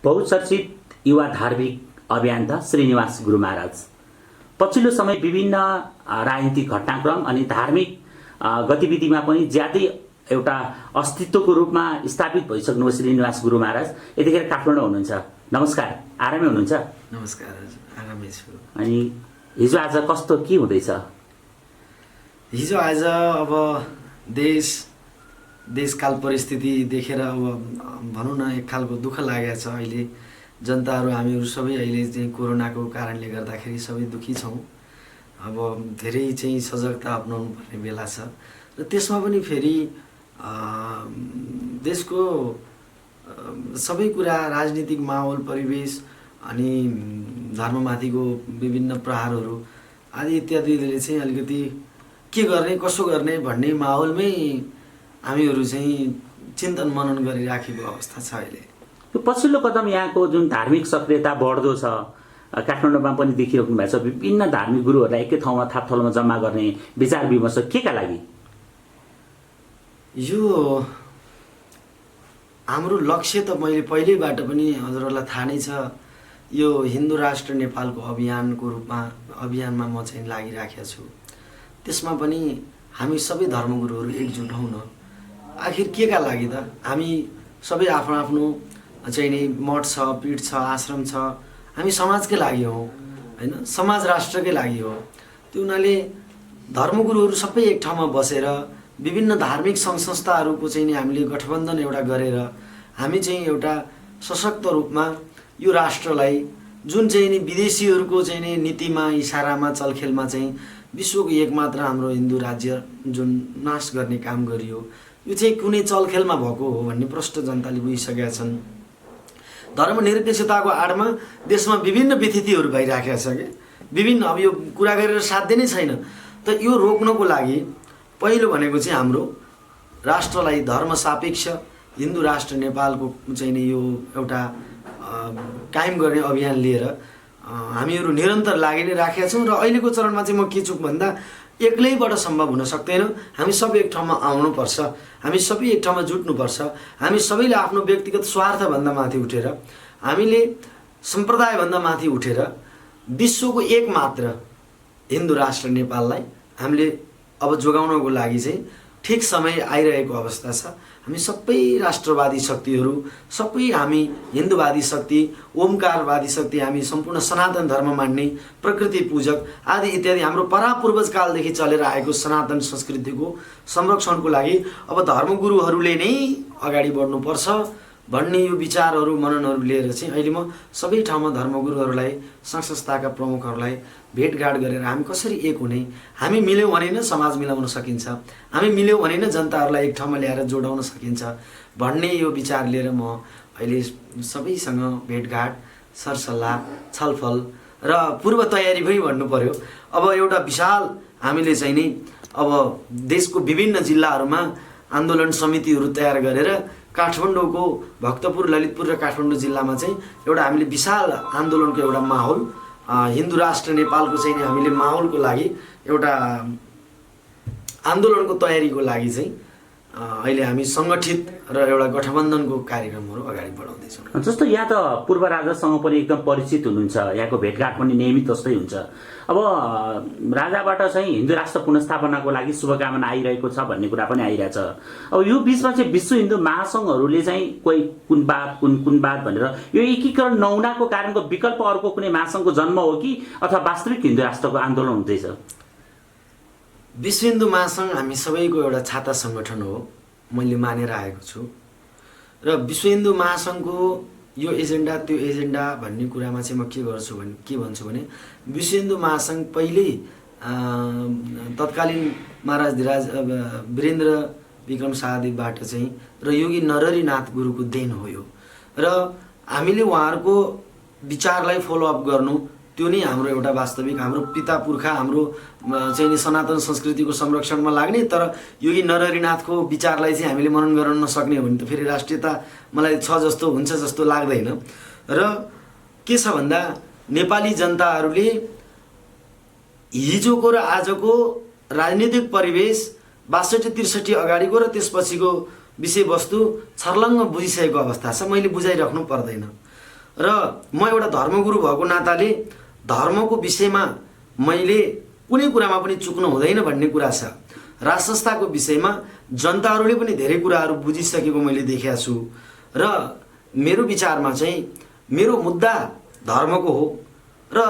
बहुचर्चित युवा धार्मिक अभियन्ता श्रीनिवास गुरु महाराज पछिल्लो समय विभिन्न राजनीतिक घटनाक्रम अनि धार्मिक गतिविधिमा पनि ज्यादै एउटा अस्तित्वको रूपमा स्थापित भइसक्नुभयो श्रीनिवास गुरु महाराज। यतिखेर काठमाडौँ हुनुहुन्छ। नमस्कार, आरामै हुनुहुन्छ? नमस्कार, आरामै छु। अनि हिजो आज कस्तो के हुँदैछ? हिजो आज अब देशकाल परिस्थिति देखेर अब भनौँ न एक खालको दुःख लागेको छ। अहिले जनताहरू हामीहरू सबै अहिले चाहिँ कोरोनाको कारणले गर्दाखेरि सबै दुःखी छौँ। अब धेरै चाहिँ सजगता अपनाउनु पर्ने बेला छ र त्यसमा पनि फेरि देशको सबै कुरा राजनीतिक माहौल परिवेश अनि धर्ममाथिको विभिन्न प्रहारहरू आदि इत्यादिले चाहिँ अलिकति के गर्ने कसो गर्ने भन्ने माहौलमै हामीहरू चाहिँ चिन्तन मनन गरिराखेको अवस्था छ। अहिले यो पछिल्लो कदम यहाँको जुन धार्मिक सक्रियता बढ्दो छ, काठमाडौँमा पनि देखिराख्नु भएको छ, विभिन्न धार्मिक गुरुहरूलाई एकै ठाउँमा थापथलोमा जम्मा गर्ने विचार विमर्श केका लागि? यो हाम्रो लक्ष्य त मैले पहिल्यैबाट पनि हजुरहरूलाई थाहा नै छ। यो हिन्दू राष्ट्र नेपालको अभियानमा म चाहिँ लागिराखेको छु। त्यसमा पनि हामी सबै धर्मगुरुहरू एकजुट हौँ न। आखिर केका लागि त? हामी सबै आफ्नो आफ्नो चाहिँ नि मठ छ, पीठ छ, आश्रम छ। हामी समाजकै लागि हौँ होइन, समाज राष्ट्रकै लागि हो। त्यो हुनाले धर्मगुरुहरू सबै एक ठाउँमा बसेर विभिन्न धार्मिक सङ्घ संस्थाहरूको चाहिँ नि हामीले गठबन्धन एउटा गरेर हामी चाहिँ एउटा सशक्त रूपमा यो राष्ट्रलाई जुन चाहिँ नि विदेशीहरूको चाहिँ नि नीतिमा इसारामा चलखेलमा चाहिँ विश्वको एकमात्र हाम्रो हिन्दू राज्य जुन नाश गर्ने काम गरियो, यो चाहिँ कुनै चलखेलमा भएको हो भन्ने प्रष्ट जनताले बुझिसकेका छन्। धर्मनिरपेक्षताको आडमा देशमा विभिन्न विथितिहरू भइराखेका छ कि विभिन्न, अब यो कुरा गरेर साध्य नै छैन। त यो रोक्नको लागि पहिलो भनेको चाहिँ हाम्रो राष्ट्रलाई धर्मसापेक्ष हिन्दू राष्ट्र नेपालको चाहिँ नि यो एउटा कायम गर्ने अभियान लिएर हामीहरू निरन्तर लागि नै राखेका छौँ। र अहिलेको चरणमा चाहिँ म के छु भन्दा एक्लैबाट सम्भव हुन सक्दैन। हामी सबै एक ठाउँमा आउनुपर्छ, हामी सबै एक ठाउँमा जुट्नुपर्छ। हामी सबैले आफ्नो व्यक्तिगत स्वार्थभन्दा माथि उठेर, हामीले सम्प्रदायभन्दा माथि उठेर विश्वको एकमात्र हिन्दू राष्ट्र नेपाललाई हामीले अब जोगाउनको लागि चाहिँ ठिक समय आइरहेको अवस्था छ। हामी सबै राष्ट्रवादी शक्तिहरू, सबै हामी हिन्दूवादी शक्ति, ओमकारवादी शक्ति, हामी सम्पूर्ण सनातन धर्म मान्ने, प्रकृति पूजक आदि इत्यादि हाम्रो परापूर्वजकालदेखि चलेर आएको सनातन संस्कृतिको संरक्षणको लागि अब धर्मगुरुहरूले नै अगाडि बढ्नुपर्छ भन्ने यो विचारहरू मननहरू लिएर चाहिँ अहिले म सबै ठाउँमा धर्मगुरुहरूलाई, सङ्घ संस्थाका प्रमुखहरूलाई भेटघाट गरेर हामी कसरी एक हुने, हामी मिल्यौँ भने न समाज मिलाउन सकिन्छ, हामी मिल्यौँ भने न जनताहरूलाई एक ठाउँमा ल्याएर जोडाउन सकिन्छ भन्ने यो विचार लिएर म अहिले सबैसँग भेटघाट, सरसल्लाह, छलफल र पूर्व तयारी पनि भन्नु पर्यो। अब एउटा विशाल हामीले चाहिँ नि अब देशको विभिन्न जिल्लाहरूमा आन्दोलन समितिहरू तयार गरेर काठमाडौँको भक्तपुर, ललितपुर र काठमाडौँ जिल्लामा चाहिँ एउटा हामीले विशाल आन्दोलनको एउटा माहौल, हिन्दू राष्ट्र नेपालको चाहिँ हामीले माहौलको लागि एउटा आन्दोलनको तयारीको लागि चाहिँ अहिले हामी सङ्गठित र एउटा गठबन्धनको कार्यक्रमहरू अगाडि बढाउँदैछौँ। जस्तो यहाँ त पूर्व राजासँग पनि एकदम परिचित हुनुहुन्छ, यहाँको भेटघाट पनि नियमित जस्तै हुन्छ। अब राजाबाट चाहिँ हिन्दू राष्ट्र पुनर्स्थापनाको लागि शुभकामना आइरहेको छ भन्ने कुरा पनि आइरहेछ। अब यो बिचमा चाहिँ विश्व हिन्दू महासङ्घहरूले चाहिँ कोही कुन बात भनेर यो एकीकरण नहुनाको कारणको विकल्प अर्को कुनै महासङ्घको जन्म हो कि अथवा वास्तविक हिन्दू राष्ट्रको आन्दोलन हुँदैछ? विश्व हिन्दू महासङ्घ हामी सबैको एउटा छाता सङ्गठन हो, मैले मानेर आएको छु। र विश्व हिन्दू महासङ्घको यो एजेन्डा त्यो एजेन्डा भन्ने कुरामा चाहिँ म के भन्छु भने विश्व हिन्दू महासङ्घ पहिल्यै तत्कालीन महाराज धीराज वीरेन्द्र विक्रम शाहदेवबाट चाहिँ र योगी नरहरिनाथ गुरुको देन हो यो। र हामीले उहाँहरूको विचारलाई फलोअप गर्नु त्यो नै हाम्रो एउटा वास्तविक, हाम्रो पिता पुर्खा, हाम्रो चाहिँ नि सनातन संस्कृतिको संरक्षणमा लाग्ने। तर योगी नरहरिनाथको विचारलाई चाहिँ हामीले मनन गर्न नसक्ने हो भने त फेरि राष्ट्रियता मलाई छ जस्तो हुन्छ जस्तो लाग्दैन। र के छ भन्दा नेपाली जनताहरूले हिजोको र आजको राजनीतिक परिवेश 62-63 अगाडिको र त्यसपछिको विषयवस्तु छर्लङ्ग बुझिसकेको अवस्था छ। मैले बुझाइराख्नु पर्दैन। र म एउटा धर्मगुरु भएको नाताले धर्मको विषयमा मैले कुनै कुरामा पनि चुक्नु हुँदैन भन्ने कुरा छ। राज संस्थाको विषयमा जनताहरूले पनि धेरै कुराहरू बुझिसकेको मैले देखेको छु र मेरो विचारमा चाहिँ मेरो मुद्दा धर्मको हो र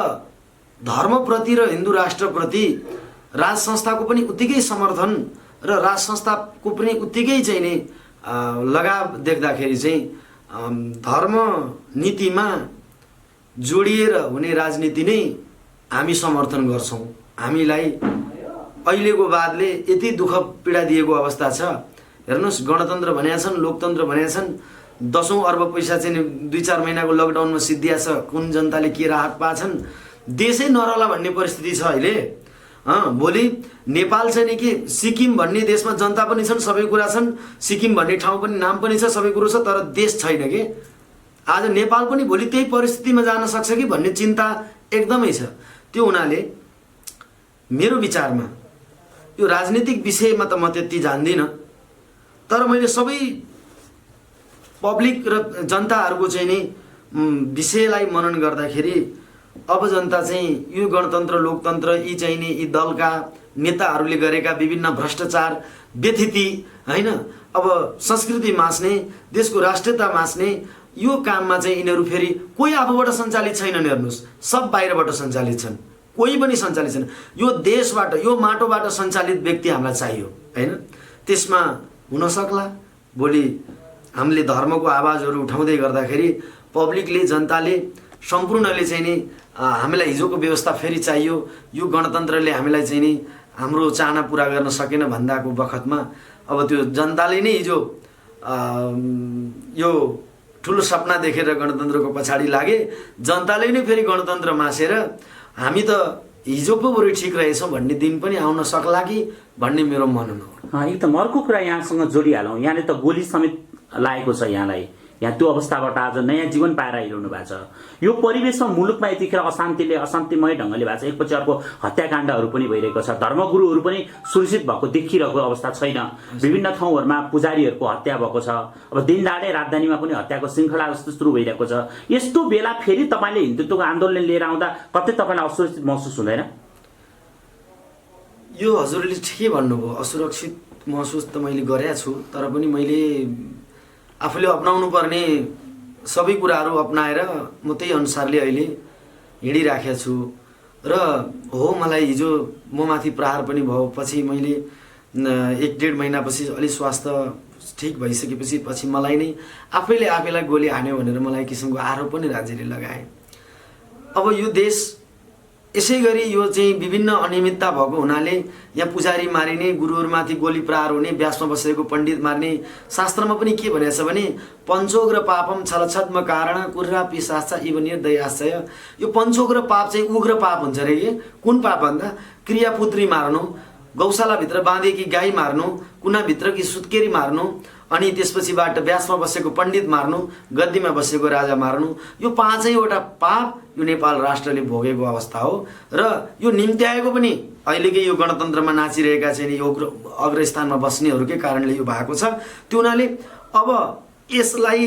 धर्मप्रति र हिन्दू राष्ट्रप्रति राज संस्थाको पनि उत्तिकै समर्थन र राज संस्थाको पनि उत्तिकै चाहिँ नि लगाव देख्दाखेरि चाहिँ धर्म नीतिमा जोडिएर हुने राजनीति नै हामी समर्थन गर्छौँ। हामीलाई अहिलेको वादले यति दुःख पीडा दिएको अवस्था छ। हेर्नुहोस्, गणतन्त्र भनेका छन्, लोकतन्त्र भनेका छन्, 10औं अर्ब पैसा चाहिँ 2-4 महिनाको लकडाउनमा सिद्धिया छ। कुन जनताले के राहत पाछन्, देशै नरहला भन्ने परिस्थिति छ अहिले। भोलि नेपाल चाहिँ नि के सिक्किम भन्ने देशमा जनता पनि छन्, सबै कुरा छन्, सिक्किम भन्ने ठाउँ पनि नाम पनि छ, सबै कुरो छ, तर देश छैन के। आज नेपाल पनि भोलि त्यही परिस्थितिमा जान सक्छ कि भन्ने चिन्ता एकदमै छ। त्यो हुनाले मेरो विचारमा यो राजनीतिक विषयमा त म त्यति जान्दिनँ, तर मैले सबै पब्लिक र जनताहरूको चाहिँ नि विषयलाई मनन गर्दाखेरि अब जनता चाहिँ यो गणतन्त्र लोकतन्त्र यी चाहिँ नि यी दलका नेताहरूले गरेका विभिन्न भ्रष्टाचार व्यथिति हैन, अब संस्कृति मास्ने, देशको राष्ट्रियता मास्ने यो काममा चाहिँ यिनीहरू फेरि कोही आफूबाट सञ्चालित छैनन्। हेर्नुहोस्, सब बाहिरबाट सञ्चालित छन्, कोही पनि सञ्चालित छैन। यो देशबाट यो माटोबाट सञ्चालित व्यक्ति हामीलाई चाहियो हैन। त्यसमा हुन सक्ला भोलि हामीले धर्मको आवाजहरू उठाउँदै गर्दाखेरि पब्लिकले जनताले सम्पूर्णले चाहिँ नि हामीलाई हिजोको व्यवस्था फेरि चाहियो, यो गणतन्त्रले हामीलाई चाहिँ नि हाम्रो चाहना पुरा गर्न सकेन भन्दाको बखतमा अब त्यो जनताले नै हिजो यो ठुलो सपना देखेर गणतन्त्रको पछाडि लागे, जनताले नै फेरि गणतन्त्र मासेर हामी त हिजोको बरु ठिक रहेछौँ भन्ने दिन पनि आउन सक्ला कि भन्ने मेरो मनन हो। एकदम अर्को कुरा यहाँसँग जोडिहालौँ। यहाँले त गोली समेत लागेको छ यहाँलाई, यहाँ त्यो अवस्थाबाट आज नयाँ जीवन पाएर आइरहनु भएको छ। यो परिवेशमा मुलुकमा यतिखेर अशान्तिमय ढङ्गले भएको छ। एकपछि अर्को हत्याकाण्डहरू पनि भइरहेको छ, धर्मगुरुहरू पनि सुरक्षित भएको देखिरहेको अवस्था छैन। विभिन्न ठाउँहरूमा पुजारीहरूको हत्या भएको छ। अब दिनदाडै राजधानीमा पनि हत्याको श्रृङ्खला जस्तो सुरु भइरहेको छ। यस्तो बेला फेरि तपाईँले हिन्दुत्वको आन्दोलन लिएर आउँदा कतै तपाईँलाई असुरक्षित महसुस हुँदैन? यो हजुरले ठिकै भन्नुभयो, असुरक्षित महसुस त मैले गरेको छु, तर पनि मैले आफूले अपनाउनु पर्ने सबै कुराहरू अपनाएर म त्यही अनुसारले अहिले हिँडिराखेको छु। र हो, मलाई हिजो म माथि प्रहार पनि भयो, पछि मैले 1-1.5 महिनापछि अलि स्वास्थ्य ठिक भइसकेपछि पछि मलाई नै आफैलाई गोली हान्यो भनेर मलाई किसिमको आरोप पनि राज्यले लगाए। अब यो देश यसै गरी यो चाहिँ विभिन्न अनियमितता भएको हुनाले यहाँ पुजारी मारिने, गुरुहरूमाथि गोली प्रहार हुने, व्यासमा बसेको पण्डित मार्ने, शास्त्रमा पनि के भनेको छ भने पञ्चोग्र पापम छलछद्म कारण कुर्रा पिशाच इव निर्दयाश्चय। यो पञ्चोग्र पाप चाहिँ उग्र पाप हुन्छ रे के। कुन पाप भन्दा क्रियापुत्री मार्नु, गौशालाभित्र बाँधेकी गाई मार्नु, कुनाभित्रकी सुत्केरी मार्नु, अनि त्यसपछिबाट व्यासमा बसेको पण्डित मार्नु, गद्दीमा बसेको राजा मार्नु, यो 5वटा पाप यो नेपाल राष्ट्रले भोगेको अवस्था हो। र यो निम्त्याएको पनि अहिलेकै यो गणतन्त्रमा नाचिरहेका चाहिँ यो अग्रस्थानमा बस्नेहरूकै कारणले यो भएको छ। त्यो हुनाले अब यसलाई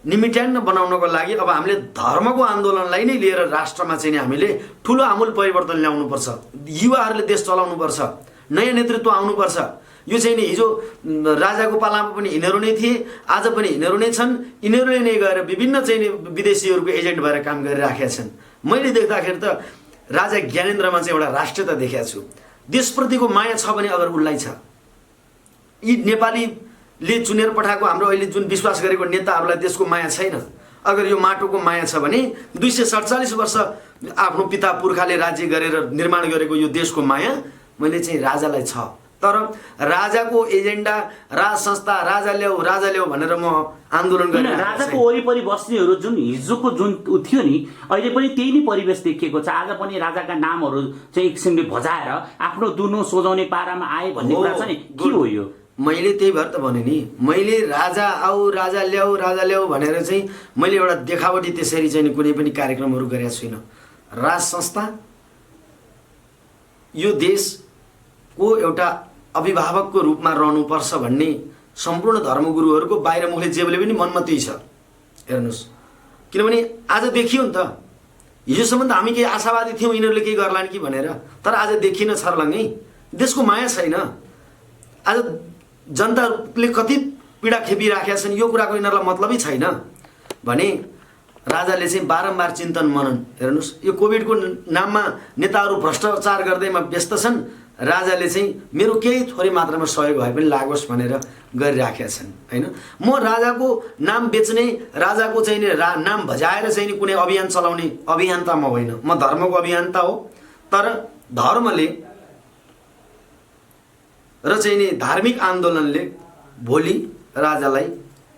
निमिट्यान्न बनाउनको लागि अब हामीले धर्मको आन्दोलनलाई नै लिएर राष्ट्रमा चाहिँ हामीले ठुलो आमूल परिवर्तन ल्याउनुपर्छ। युवाहरूले देश चलाउनुपर्छ, नयाँ नेतृत्व आउनुपर्छ। यो चाहिँ नि हिजो राजाको पालामा पनि यिनीहरू नै थिए, आज पनि यिनीहरू नै छन्। यिनीहरूले नै गएर विभिन्न चाहिँ नि विदेशीहरूको एजेन्ट भएर काम गरिराखेका छन्। मैले देख्दाखेरि त राजा ज्ञानेन्द्रमा चाहिँ एउटा राष्ट्रियता देखेको छु। देशप्रतिको माया छ भने अगर उसलाई छ, यी नेपालीले चुनेर पठाएको हाम्रो अहिले जुन विश्वास गरेको नेताहरूलाई त्यसको माया छैन। अगर यो माटोको माया छ भने 247 वर्ष आफ्नो पिता पुर्खाले राज्य गरेर निर्माण गरेको यो देशको माया मैले चाहिँ राजालाई छ। तर राजाको एजेन्डा, राज संस्था, राजा ल्याऊ भनेर म आन्दोलन गरेँ। राजाको वरिपरि बस्नेहरू जुन हिजोको जुन थियो नि, अहिले पनि त्यही नै परिवेश देखिएको छ। आज पनि राजाका नामहरू चाहिँ एक किसिमले भजाएर आफ्नो दुनो सोझाउने पारामा आए भन्ने कुरा छ नि, के हो यो? मैले त्यही भएर त भने नि, मैले राजा आऊ, राजा ल्याऊ भनेर चाहिँ मैले एउटा देखावटी त्यसरी चाहिँ कुनै पनि कार्यक्रमहरू गरेका छुइनँ। राज संस्था यो देशको एउटा अभिभावकको रूपमा रहनुपर्छ भन्ने सम्पूर्ण धर्मगुरुहरूको बाहिर मुखले जे बोले पनि मनमा त्यही छ। हेर्नुहोस्, किनभने आज देखियो नि त, हिजोसम्म त हामी केही आशावादी थियौँ यिनीहरूले केही गर्लान् कि भनेर, तर आज देखिन छर्लङ्गै। देशको माया छैन। आज जनताले कति पीडा खेपिराखेका छन्, यो कुराको यिनीहरूलाई मतलबै छैन भने राजाले चाहिँ बारम्बार चिन्तन मनन। हेर्नुहोस्, यो कोभिडको नाममा नेताहरू भ्रष्टाचार गर्दैमा व्यस्त छन्, राजाले चाहिँ मेरो केही थोरै मात्रामा सहयोग भए पनि लागोस् भनेर गरिराखेका छन् होइन। म राजाको नाम बेच्ने, राजाको चाहिँ नि नाम भजाएर चाहिँ नि कुनै अभियान चलाउने अभियन्ता म होइन, म धर्मको अभियन्ता हो। तर धर्मले र चाहिँ नि धार्मिक आन्दोलनले भोलि राजालाई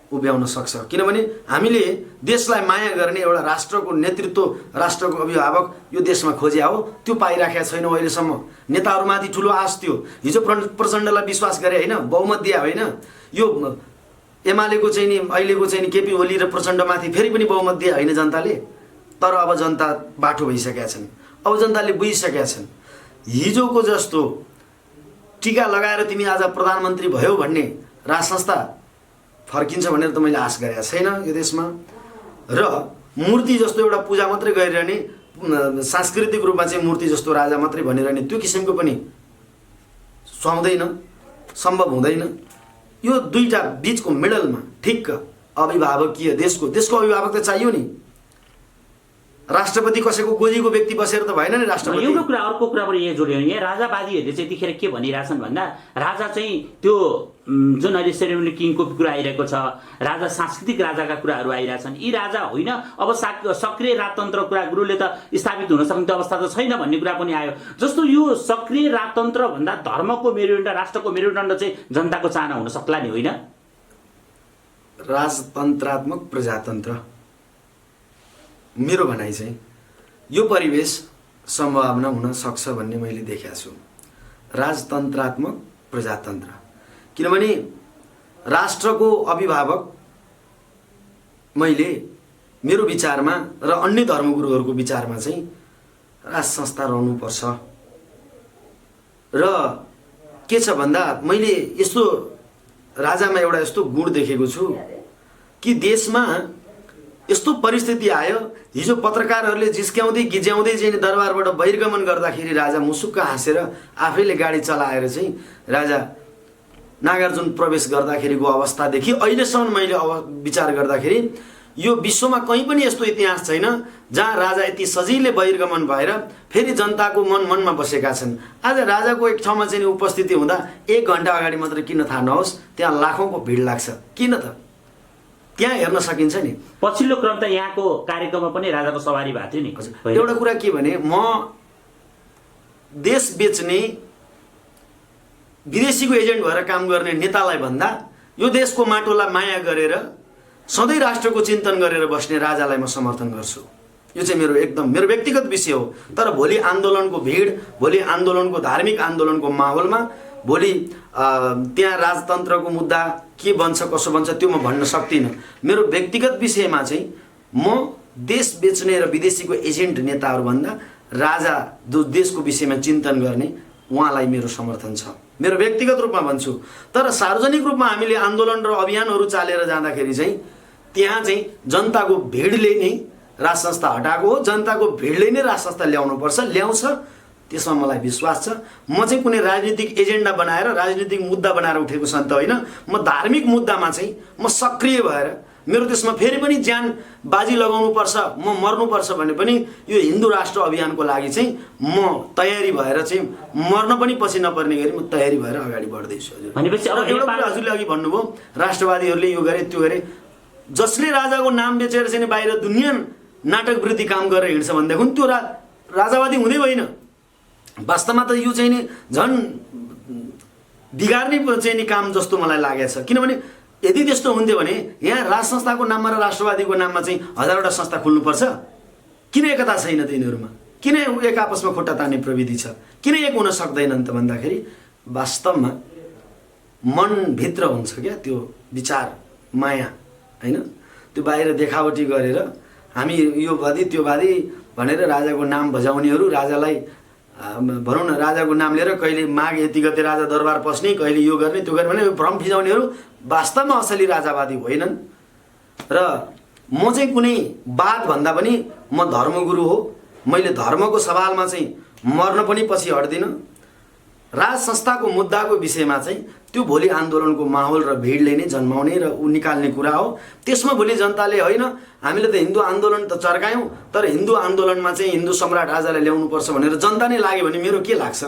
उभ्याउन सक्छ। किनभने हामीले देशलाई माया गर्ने एउटा राष्ट्रको नेतृत्व, राष्ट्रको अभिभावक यो देशमा खोज्या हो, त्यो पाइराखेका छैनौँ अहिलेसम्म। नेताहरूमाथि ठुलो आश थियो। हिजो प्रचण्डलाई विश्वास गरे होइन, बहुमत दिए होइन। यो एमालेको चाहिँ नि अहिलेको चाहिँ नि केपी ओली र प्रचण्डमाथि फेरि पनि बहुमत दिए होइन जनताले। तर अब जनता बाठो भइसकेका छन्, अब जनताले बुझिसकेका छन्। हिजोको जस्तो टीका लगाएर तिमी आज प्रधानमन्त्री भयो भन्ने राज संस्था फर्किन्छ भनेर त मैले आश गरेको छैन यो देशमा। र मूर्ति जस्तो एउटा पूजा मात्रै गरिरहने, सांस्कृतिक रूपमा चाहिँ मूर्ति जस्तो राजा मात्रै भनिरहने, त्यो किसिमको पनि सुहाउँदैन, सम्भव हुँदैन। यो दुईटा बीचको मिडलमा ठिक्क अभिभावकीय देशको अभिभावक त चाहियो नि। राष्ट्रपति कसैको गोजीको व्यक्ति बसेर त भएन नि राष्ट्रपति। एउटा कुरा, अर्को कुरा पनि यहाँ जोड्यो यहाँ राजावादीहरूले चाहिँ यतिखेर के भनिरहेछन् भन्दा राजा चाहिँ त्यो जुन अहिले सेरेमनी किङको कुरा आइरहेको छ, राजा सांस्कृतिक राजाका कुराहरू आइरहेछन्, यी राजा होइन। अब सक्रिय राजतन्त्र कुरा गुरुले त स्थापित हुन सक्ने अवस्था त छैन भन्ने कुरा पनि आयो। जस्तो यो सक्रिय राजतन्त्र भन्दा धर्मको मेरुदण्ड, राष्ट्रको मेरुदण्ड चाहिँ जनताको चाहना हुन सक्ला नि होइन? राजतन्त्रात्मक प्रजातन्त्र मेरो भनाइ चाहिँ यो परिवेश सम्भावना हुन सक्छ भन्ने मैले देखेको छु। राजतन्त्रात्मक प्रजातन्त्र, किनभने राष्ट्रको अभिभावक मैले मेरो विचारमा र अन्य धर्मगुरुहरूको विचारमा चाहिँ राज संस्था रहनुपर्छ। र के छ भन्दा मैले यस्तो राजामा एउटा यस्तो गुण देखेको छु कि देशमा यस्तो परिस्थिति आयो, हिजो पत्रकारहरूले जिस्क्याउँदै गिज्याउँदै चाहिँ दरबारबाट बहिर्गमन गर्दाखेरि राजा मुसुक्क हाँसेर आफैले गाडी चलाएर चाहिँ राजा नागार्जुन प्रवेश गर्दाखेरिको अवस्थादेखि अहिलेसम्म मैले विचार गर्दाखेरि यो विश्वमा कहीँ पनि यस्तो इतिहास छैन जहाँ राजा यति सजिलै बहिर्गमन भएर फेरि जनताको मनमा बसेका छन्। आज राजाको एक ठाउँमा चाहिँ उपस्थिति हुँदा 1 घन्टा अगाडि मात्र किन थाहा नहोस्, त्यहाँ लाखौँको भिड लाग्छ। किन त? त्यहाँ हेर्न सकिन्छ नि। पछिल्लो क्रम त यहाँको कार्यक्रममा पनि राजाको सवारी भएको थियो नि। एउटा कुरा के भने, म देश बेच्ने विदेशीको एजेन्ट भएर काम गर्ने नेतालाई भन्दा यो देशको माटोलाई माया गरेर सधैँ राष्ट्रको चिन्तन गरेर बस्ने राजालाई म समर्थन गर्छु। यो चाहिँ मेरो व्यक्तिगत विषय हो। तर भोलि आन्दोलनको भिड, भोलि आन्दोलनको धार्मिक आन्दोलनको माहौलमा भोलि त्यहाँ राजतन्त्रको मुद्दा के बन्छ कसो बन्छ त्यो म भन्न सक्दिनँ। मेरो व्यक्तिगत विषयमा चाहिँ म देश बेच्ने र विदेशीको एजेन्ट नेताहरूभन्दा राजा जो देशको विषयमा चिन्तन गर्ने उहाँलाई मेरो समर्थन छ, मेरो व्यक्तिगत रूपमा भन्छु। तर सार्वजनिक रूपमा हामीले आन्दोलन र अभियानहरू चालेर जाँदाखेरि चाहिँ त्यहाँ चाहिँ जनताको भिडले नै राज संस्था हटाएको हो, जनताको भिडले नै राज संस्था ल्याउनुपर्छ, ल्याउँछ, त्यसमा मलाई विश्वास छ। म चाहिँ कुनै राजनीतिक एजेन्डा बनाएर राजनीतिक मुद्दा बनाएर उठेको सन्त होइन। म धार्मिक मुद्दामा चाहिँ म सक्रिय भएर मेरो देशमा फेरि पनि ज्यान बाजी लगाउनुपर्छ, म मर्नुपर्छ भने पनि यो हिन्दू राष्ट्र अभियानको लागि चाहिँ म तयारी भएर चाहिँ मर्न पनि पछि नपर्ने गरी म तयारी भएर अगाडि बढ्दैछु। हजुर भनेपछि अब एउटा कुरा हजुरले अघि भन्नुभयो, राष्ट्रवादीहरूले यो गरे त्यो गरे, जसले राजाको नाम बेचेर चाहिँ बाहिर दुनियाँ नाटक वृत्ति काम गरेर हिँड्छ भनेदेखि त्यो राजावादी हुँदै होइन। वास्तवमा त यो चाहिँ नि झन् बिगार्ने चाहिँ नि काम जस्तो मलाई लागेको छ। किनभने यदि त्यस्तो हुन्थ्यो भने यहाँ राज संस्थाको नाममा र राष्ट्रवादीको नाममा चाहिँ हजारवटा संस्था खुल्नुपर्छ। किन एकता छैन त यिनीहरूमा? किन एक आपसमा खुट्टा तान्ने प्रविधि छ? किन एक हुन सक्दैनन् त भन्दाखेरि वास्तवमा मनभित्र हुन्छ क्या त्यो विचार, माया होइन। त्यो बाहिर देखावटी गरेर हामी यो वादी त्यो वादी भनेर राजाको नाम बजाउनेहरू, राजालाई भनौँ न राजाको नाम लिएर कहिले माघ यति गते राजा दरबार पस्ने, कहिले यो गर्ने त्यो गर्ने भने भ्रम फिजाउनेहरू वास्तवमा असली राजावादी होइनन्। र म चाहिँ कुनै बात भन्दा पनि म धर्मगुरु हो, मैले धर्मको सवालमा चाहिँ मर्न पनि पछि हट्दिनँ। राज संस्थाको मुद्दाको विषयमा चाहिँ त्यो भोलि आन्दोलनको माहौल र भिडले नै जन्माउने र निकाल्ने कुरा हो। त्यसमा भोलि जनताले होइन हामीले त हिन्दू आन्दोलन त चर्कायौँ, तर हिन्दू आन्दोलनमा चाहिँ हिन्दू सम्राट राजालाई ल्याउनुपर्छ भनेर जनता नै लाग्यो भने मेरो के लाग्छ।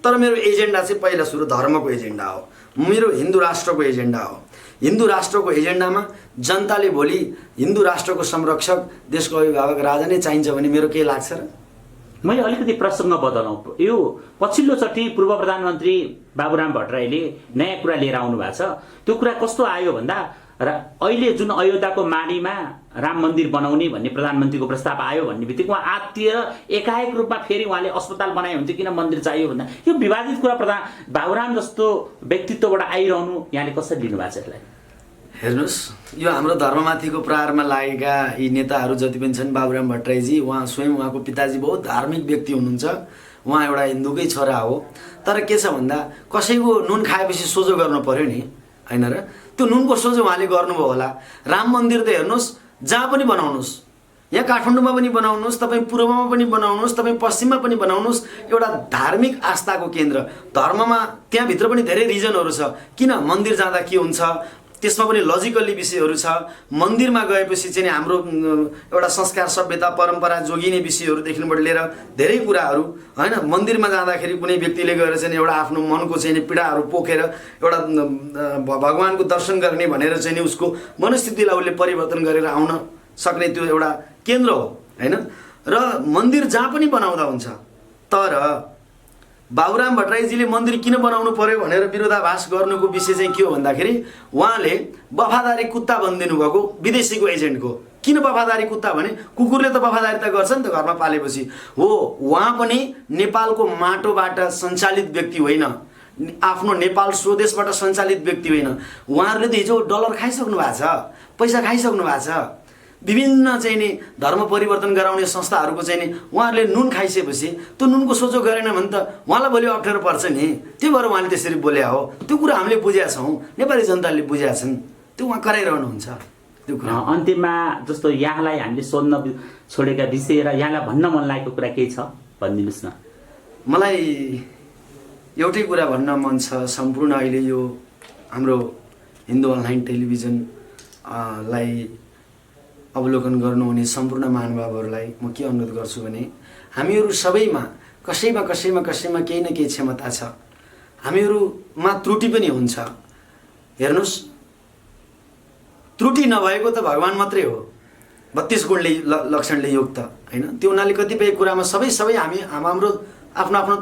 तर मेरो एजेन्डा चाहिँ पहिला सुरु धर्मको एजेन्डा हो, मेरो हिन्दू राष्ट्रको एजेन्डा हो। हिन्दू राष्ट्रको एजेन्डामा जनताले भोलि हिन्दू राष्ट्रको संरक्षक देशको अभिभावक राजा नै चाहिन्छ भने मेरो के लाग्छ र। मैले अलिकति प्रसङ्ग बदलौँ। यो पछिल्लोचोटि पूर्व प्रधानमन्त्री बाबुराम भट्टराईले नयाँ कुरा लिएर आउनु भएको छ। त्यो कुरा कस्तो आयो भन्दा अहिले जुन अयोध्याको माडीमा राम मन्दिर बनाउने भन्ने प्रधानमन्त्रीको प्रस्ताव आयो भन्ने बित्तिकै उहाँ आत्तिएर एकाएक रूपमा फेरि उहाँले अस्पताल बनाए हुन्थ्यो, किन मन्दिर चाहियो भन्दा यो विवादित कुरा बाबुराम जस्तो व्यक्तित्वबाट आइरहनु यहाँले कसरी लिनुभएको छ यसलाई? हेर्नुहोस्, यो हाम्रो धर्ममाथिको प्रहारमा लागेका यी नेताहरू जति पनि छन्, बाबुराम भट्टराईजी उहाँ स्वयं उहाँको पिताजी बहुत धार्मिक व्यक्ति हुनुहुन्छ, उहाँ एउटा हिन्दूकै छोरा हो। तर के छ भन्दा कसैको नुन खाएपछि सोझो गर्नु पर्यो नि, होइन र? त्यो नुनको सोझो उहाँले गर्नुभयो होला। राम मन्दिर त हेर्नुहोस् जहाँ पनि बनाउनुहोस्, यहाँ काठमाडौँमा पनि बनाउनुहोस्, तपाईँ पूर्वमा पनि बनाउनुहोस्, तपाईँ पश्चिममा पनि बनाउनुहोस्, एउटा धार्मिक आस्थाको केन्द्र। धर्ममा त्यहाँभित्र पनि धेरै रिजनहरू छ किन मन्दिर जाँदा के हुन्छ, त्यसमा पनि लजिकल्ली विषयहरू छ। मन्दिरमा गएपछि चाहिँ हाम्रो एउटा संस्कार सभ्यता परम्परा जोगिने विषयहरूदेखिबाट लिएर धेरै कुराहरू, होइन? मन्दिरमा जाँदाखेरि कुनै व्यक्तिले गएर चाहिँ एउटा आफ्नो मनको चाहिँ पीडाहरू पोखेर एउटा भगवानको दर्शन गर्ने भनेर चाहिँ उसको मनस्थितिलाई उसले परिवर्तन गरेर आउन सक्ने त्यो एउटा केन्द्र हो, होइन? र मन्दिर जहाँ पनि बनाउँदा हुन्छ। तर बाबुराम भट्टराईजीले मन्दिर किन बनाउनु पर्यो भनेर विरोधाभास गर्नुको विषय चाहिँ के हो भन्दाखेरि उहाँले वफादारी कुत्ता बनिदिनु भएको विदेशीको एजेन्टको। किन वफादारी कुत्ता भने कुकुरले त वफादारी त गर्छ नि त घरमा पालेपछि हो। उहाँ पनि नेपालको माटोबाट सञ्चालित व्यक्ति होइन, आफ्नो नेपाल स्वदेशबाट सञ्चालित व्यक्ति होइन। उहाँहरूले त हिजो डलर खाइसक्नु भएको छ, पैसा खाइसक्नु भएको छ। विभिन्न चाहिँ नि धर्म परिवर्तन गराउने संस्थाहरूको चाहिँ नि उहाँहरूले नुन खाइसकेपछि त्यो नुनको सोचो गरेन भने त उहाँलाई भोलि अप्ठ्यारो पर्छ नि। त्यो भएर उहाँले त्यसरी बोले हो। त्यो कुरा हामीले बुझेका छौँ, नेपाली जनताले बुझेका छन्, त्यो उहाँ कराइरहनुहुन्छ त्यो कुरा। अन्तिममा जस्तो यहाँलाई हामीले सोध्न छोडेका विषय र यहाँलाई भन्न मन लागेको कुरा केही छ भनिदिनुहोस् न। मलाई एउटै कुरा भन्न मन छ, सम्पूर्ण अहिले यो हाम्रो हिन्दू अनलाइन टेलिभिजन लाई अवलोकन गर्नुहुने सम्पूर्ण महानुभावहरूलाई म के अनुरोध गर्छु भने हामीहरू सबैमा कसैमा केही न केही क्षमता छ, हामीहरूमा त्रुटि पनि हुन्छ। हेर्नुहोस्, त्रुटि नभएको त भगवान् मात्रै हो, 32 गुणले लक्षणले युक्त, होइन? त्यो हुनाले कतिपय कुरामा सबै हामी हाम्रो आफ्नो आफ्नो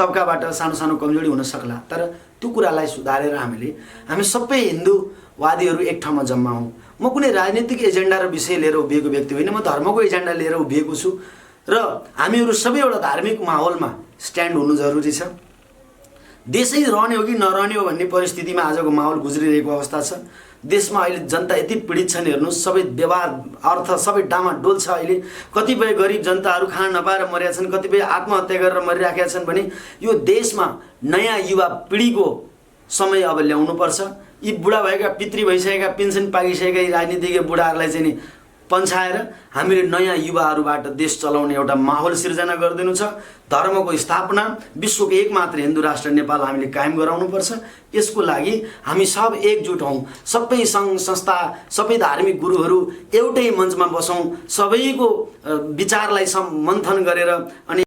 तब्काबाट सानो सानो कमजोरी हुन सक्ला, तर त्यो कुरालाई सुधारेर हामी सबै हिन्दूवादीहरू एक ठाउँमा जम्मा हौँ। म कुनै राजनीतिक एजेन्डा र विषय लिएर उभिएको व्यक्ति होइन, म धर्मको एजेन्डा लिएर उभिएको छु र हामीहरू सबै एउटा धार्मिक माहौलमा स्ट्यान्ड हुनु जरुरी छ। देशै रहने हो कि नरहने हो भन्ने परिस्थितिमा आजको माहौल गुज्रिरहेको अवस्था छ। देशमा अहिले जनता यति पीडित छन्, हेर्नुहोस्, सबै व्यवहार अर्थ सबै डामाडोल छ। अहिले कतिपय गरिब जनताहरू खान नपाएर मरेका छन्, कतिपय आत्महत्या गरेर मरिराखेका छन् भने यो देशमा नयाँ युवा पिँढीको समय अब ल्याउनुपर्छ। यी बुढा भएका पितृ भइसकेका पेन्सन पाइसकेका यी राजनीतिज्ञ बुढाहरूलाई चाहिँ नि पन्छाएर हामीले नयाँ युवाहरूबाट देश चलाउने एउटा माहौल सिर्जना गरिदिनु छ। धर्मको स्थापना, विश्वको एकमात्र हिन्दू राष्ट्र नेपाल हामीले कायम गराउनुपर्छ। यसको लागि हामी सब एकजुट हौँ, सबै सङ्घ संस्था, सबै धार्मिक गुरुहरू एउटै मञ्चमा बसौँ, सबैको विचारलाई मन्थन गरेर अनि